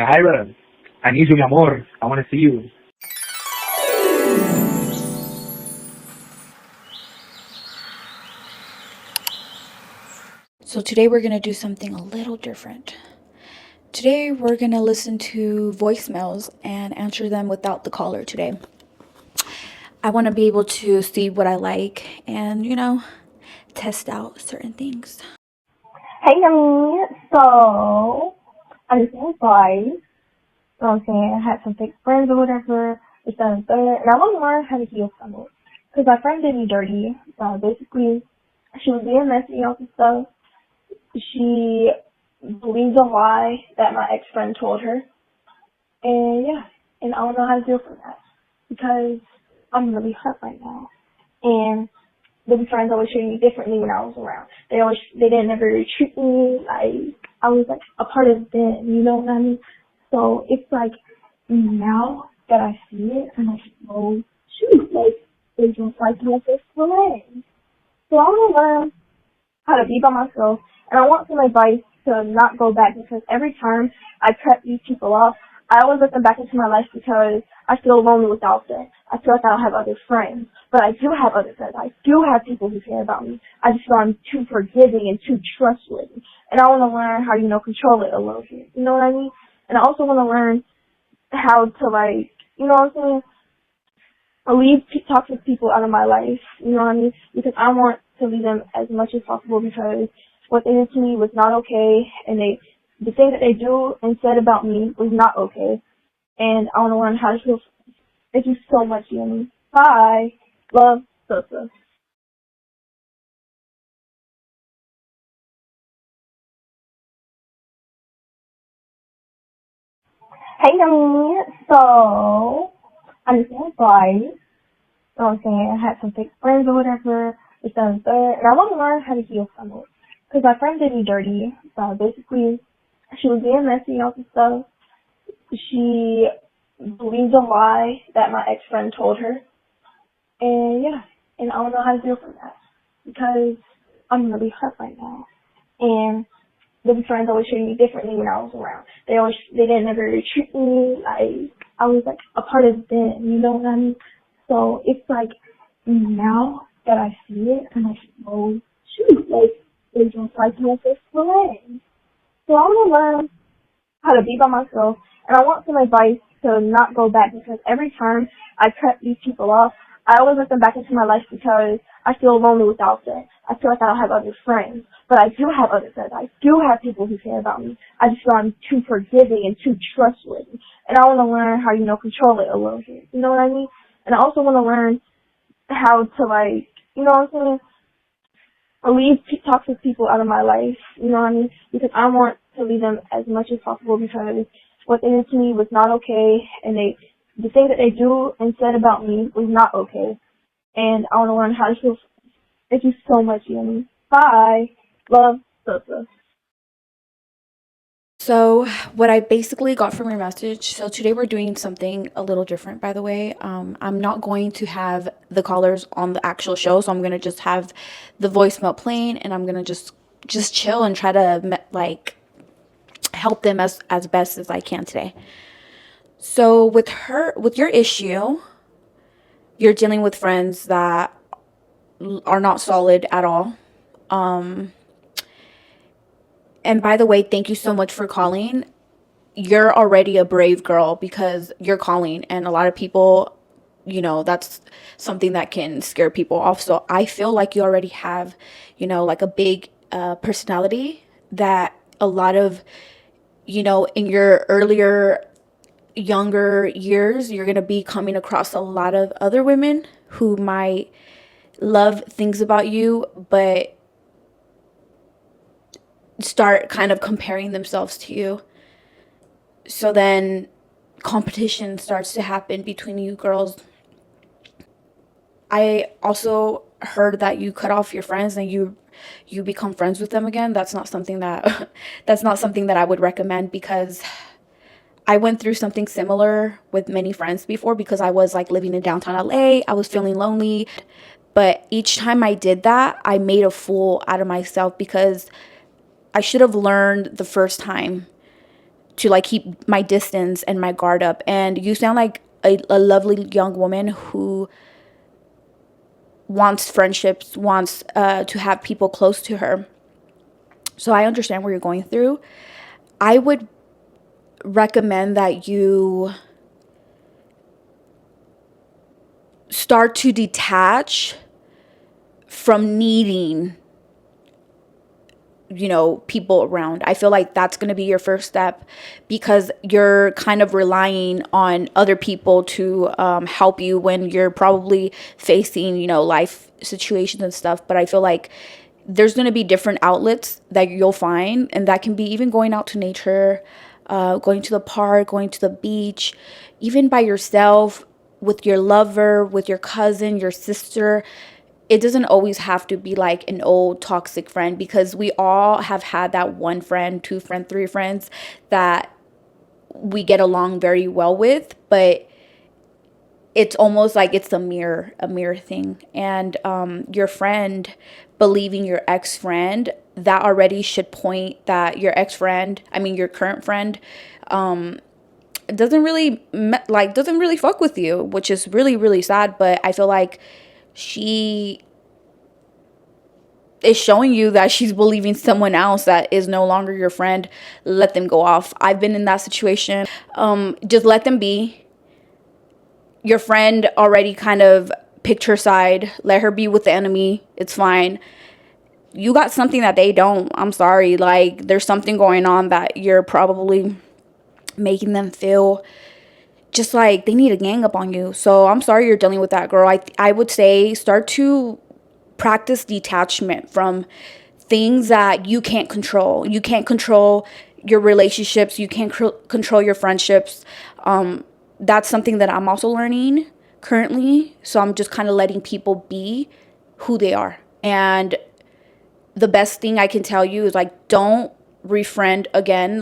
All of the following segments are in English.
Ira, I need you, mi amor. I want to see you. So today we're going to do something a little different. Today we're going to listen to voicemails and answer them without the caller today. I want to be able to see what I like and, test out certain things. Hey, Yumi. So, I'm just being sorry. You know what I'm saying? I had some fake friends or whatever, this, that, and third, and I want to learn how to heal from it. Because my friend did me dirty. Basically, she was being messy and stuff. She believed a lie that my ex-friend told her. And yeah, and I don't know how to deal with that. Because I'm really hurt right now. And the friends always treated me differently when I was around. They didn't ever treat me like I was like a part of them, you know what I mean? So it's like now that I see it, I'm like, oh shoot, like they just like my best friend. So I want to learn how to be by myself, and I want some advice to not go back because every time I cut these people off, I always let them back into my life because I feel lonely without them. I feel like I don't have other friends, but I do have other friends. I do have people who care about me. I just feel I'm too forgiving and too trustworthy, and I want to learn how control it a little bit. You know what I mean? And I also want to learn how to you know what I'm saying? Leave toxic people out of my life, you know what I mean? Because I want to leave them as much as possible because what they did to me was not okay, and the thing that they do and said about me was not okay, and I want to learn how to feel. Thank you so much, Yumi. Bye. Love, Sosa. Hey, Yumi. So, I'm just being sorry. You know what I'm saying? I had some fake friends or whatever, this, that, and third, and I want to learn how to heal from it. Because my friend did me dirty. Basically, she was being messy and all this stuff. She believed a lie that my ex-friend told her. And yeah, and I don't know how to deal with that. Because I'm really hurt right now. And the friends always treated me differently when I was around. They didn't ever treat me like I was like a part of them, you know what I mean? So it's like now that I see it, I'm like, oh shoot, like they just like my best friend. So I want to learn how to be by myself, and I want some advice to not go back because every time I cut these people off, I always let them back into my life because I feel lonely without them. I feel like I don't have other friends, but I do have other friends. I do have people who care about me. I just feel I'm too forgiving and too trustworthy, and I want to learn how control it a little bit. You know what I mean? And I also want to learn how to you know what I'm saying? Leave toxic people out of my life, you know what I mean? Because I want to leave them as much as possible because what they did to me was not okay, and the thing that they do and said about me was not okay, and I want to learn how to feel. Thank you so much, Yumi. Bye. Love, Sosa. So, what I basically got from your message, so today we're doing something a little different, by the way. I'm not going to have the callers on the actual show, so I'm going to just have the voicemail playing, and I'm going to just chill and try to help them as best as I can today. So, with your issue, you're dealing with friends that are not solid at all. And by the way, thank you so much for calling. You're already a brave girl because you're calling, and a lot of people, that's something that can scare people off. So I feel like you already have, like a big personality that a lot of, in your earlier, younger years, you're going to be coming across a lot of other women who might love things about you, but start kind of comparing themselves to you. So then competition starts to happen between you girls. I also heard that you cut off your friends and you become friends with them again. That's not something that that's not something that I would recommend because I went through something similar with many friends before because I was like living in downtown LA. I was feeling lonely, but each time I did that, I made a fool out of myself because I should have learned the first time to like keep my distance and my guard up. And you sound like a lovely young woman who wants friendships, wants to have people close to her. So I understand what you're going through. I would recommend that you start to detach from needing, you know, people around. I feel like that's going to be your first step, because you're kind of relying on other people to help you when you're probably facing, you know, life situations and stuff. But I feel like there's going to be different outlets that you'll find, and that can be even going out to nature, going to the park, going to the beach, even by yourself, with your lover, with your cousin, your sister. It doesn't always have to be like an old toxic friend, because we all have had that one friend, two friend, three friends that we get along very well with, but it's almost like it's a mirror thing. And your friend believing your ex-friend, that already should point that your ex-friend, I mean your current friend, doesn't really fuck with you, which is really, really sad. But I feel like she is showing you that she's believing someone else that is no longer your friend. Let them go off. I've been in that situation. Just let them be. Your friend already kind of picked her side. Let her be with the enemy. It's fine. You got something that they don't. I'm sorry. Like, there's something going on that you're probably making them feel just like they need a gang up on you. So I'm sorry you're dealing with that, girl. I would say start to practice detachment from things that you can't control. You can't control your relationships. You can't control your friendships. That's something that I'm also learning currently. So I'm just kind of letting people be who they are. And the best thing I can tell you is, like, don't refriend again.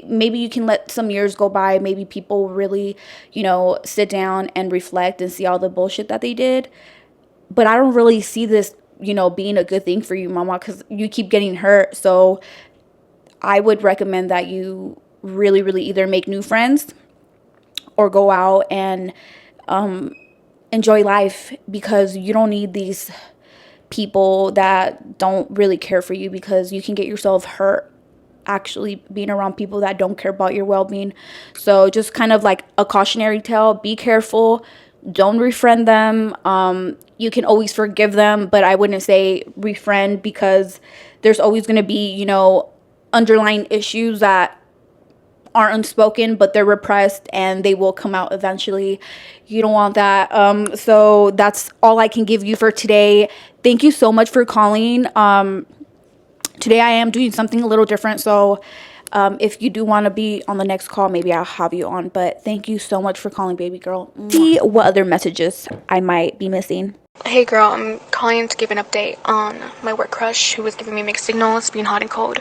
Maybe you can let some years go by. Maybe people really, you know, sit down and reflect and see all the bullshit that they did. But I don't really see this, you know, being a good thing for you, mama, because you keep getting hurt. So I would recommend that you really, really either make new friends or go out and enjoy life, because you don't need these people that don't really care for you, because you can get yourself hurt actually being around people that don't care about your well-being. So just kind of like a cautionary tale: be careful, don't refriend them. You can always forgive them, but I wouldn't say refriend, because there's always going to be, you know, underlying issues that are unspoken, but they're repressed and they will come out eventually. You don't want that. So that's all I can give you for today. Thank you so much for calling. Today I am doing something a little different, so if you do want to be on the next call, maybe I'll have you on. But thank you so much for calling, baby girl. See what other messages I might be missing. Hey girl, I'm calling to give an update on my work crush who was giving me mixed signals, being hot and cold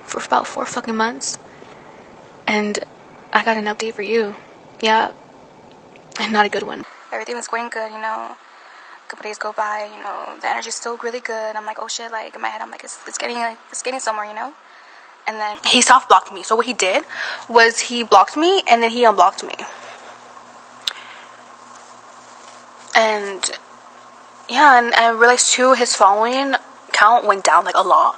for about 4 fucking months. And I got an update for you. Yeah, and not a good one. Everything was going good, you know. A couple days go by, you know, the energy's still really good. I'm like, oh shit, like in my head I'm like, it's getting somewhere, you know. And then he soft blocked me. So what he did was he blocked me and then he unblocked me. And yeah, and I realized too, his following count went down like a lot.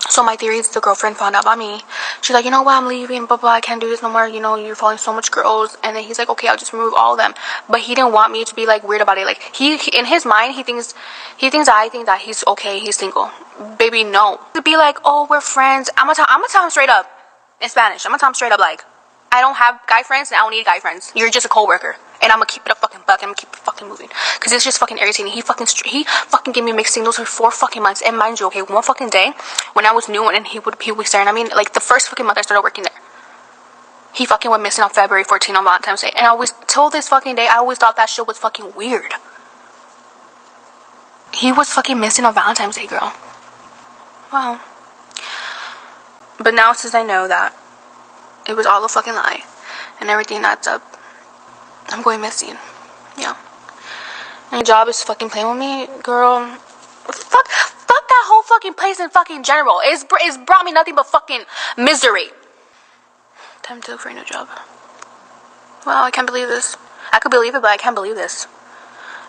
So my theory is the girlfriend found out about me. She's like, you know what, I'm leaving, blah, blah, I can't do this no more. You know, you're following so much girls. And then he's like, okay, I'll just remove all of them. But he didn't want me to be like weird about it. Like he in his mind, he thinks I think that he's okay, he's single. Baby, no. To be like, oh, we're friends. I'm gonna tell him straight up in Spanish. I'm gonna tell him straight up, like, I don't have guy friends and I don't need guy friends. You're just a coworker. And I'm gonna keep it a fucking buck. I'm gonna keep it fucking moving. Cause it's just fucking irritating. He fucking gave me mixed signals for 4 fucking months. And mind you, okay, one fucking day when I was new and he would be staring at me, like the first fucking month I started working there, he fucking went missing on February 14th on Valentine's Day. And I always, till this fucking day, I always thought that shit was fucking weird. He was fucking missing on Valentine's Day, girl. Wow. But now since I know that it was all a fucking lie and everything adds up, I'm going missing. Yeah. And your job is fucking playing with me, girl. Fuck that whole fucking place in fucking general. It's brought me nothing but fucking misery. Time to look for a new job. Wow, I can't believe this. I could believe it, but I can't believe this.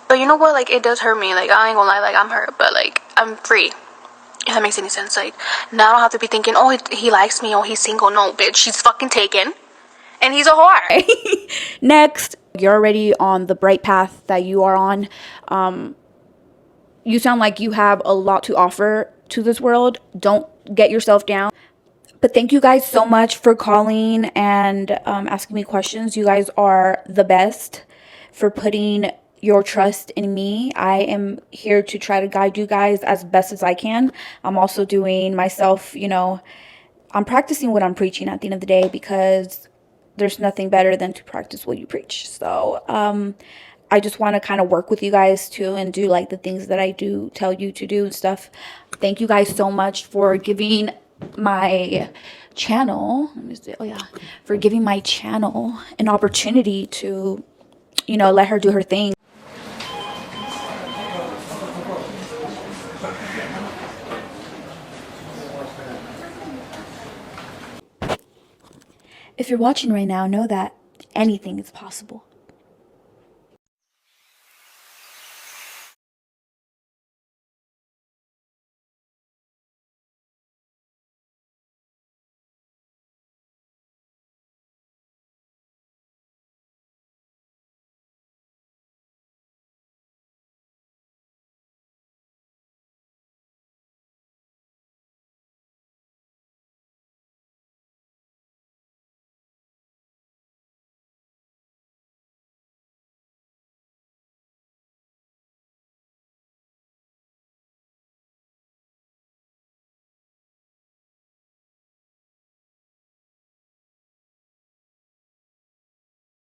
But you know what? Like, it does hurt me. Like, I ain't gonna lie. Like, I'm hurt, but like, I'm free. If that makes any sense. Like, now I don't have to be thinking, oh, he likes me, oh, he's single. No, bitch, she's fucking taken. And he's a whore. Next, you're already on the bright path that you are on. You sound like you have a lot to offer to this world. Don't get yourself down. But thank you guys so much for calling and asking me questions. You guys are the best for putting your trust in me. I am here to try to guide you guys as best as I can. I'm also doing myself, you know, I'm practicing what I'm preaching at the end of the day, because there's nothing better than to practice what you preach. So I just want to kind of work with you guys too and do like the things that I do tell you to do and stuff. Thank you guys so much for giving my channel, for giving my channel an opportunity to, you know, let her do her thing. If you're watching right now, know that anything is possible.